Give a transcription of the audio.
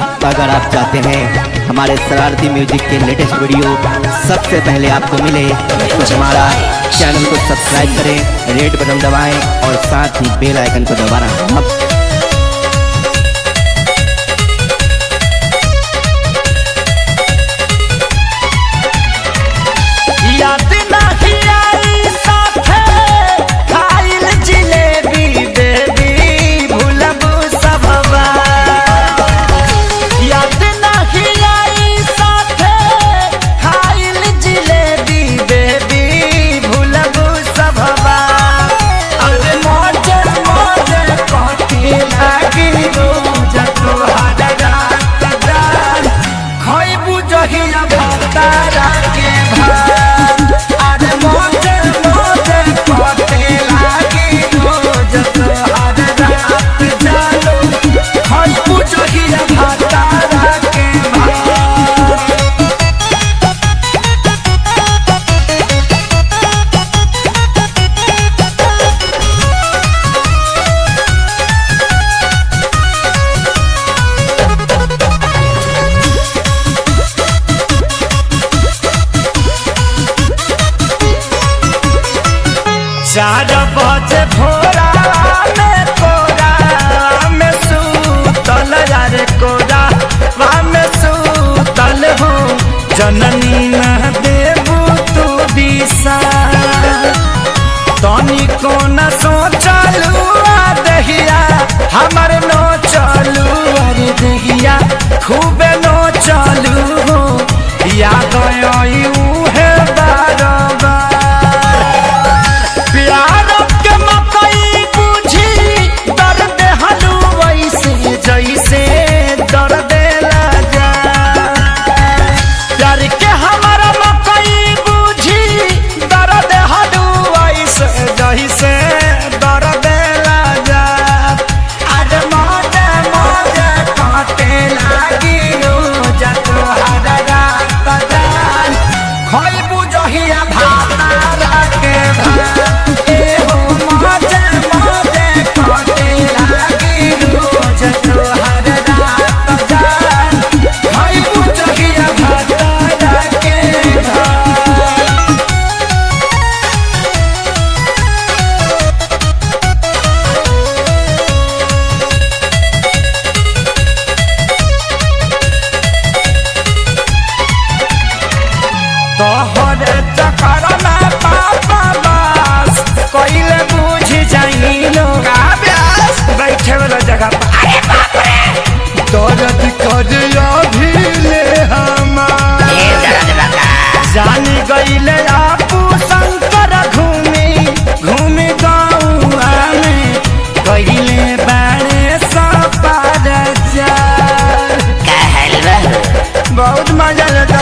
अगर आप चाहते हैं हमारे शरारती म्यूजिक के लेटेस्ट वीडियो सबसे पहले आपको मिले तो हमारा चैनल को सब्सक्राइब करें, रेड बटन दबाएं और साथ ही बेल आइकन को दबाना। चार बजे भोरा में कोरा में सूतल यारे कोरा में सूतल हो जननी न देबू तू दिशा तनी को न सोचलू दहिया हमर नो चलू अरे दहिया खूबे नो चलू हो याद आयु है बारबार जैसे दर्द लगा प्यार के हमारा मकई बुझी दर्द हलू ऐसे जैसे दर्द लगा आज मौजे मौजे काटे लागी जत हर रात जान खोई बुझहिया भातारा के ए हो मौजे मौजे काटे लागी जत तोहर चक्कर में पापा बस कोइले बुझ जाइलो बैठे वाला जगह अरे बाप रे दर्द कर अभी ले जानी गईले आपू शंकर घूमी गाँव में कहिले बारे सपार बहुत मजा लेता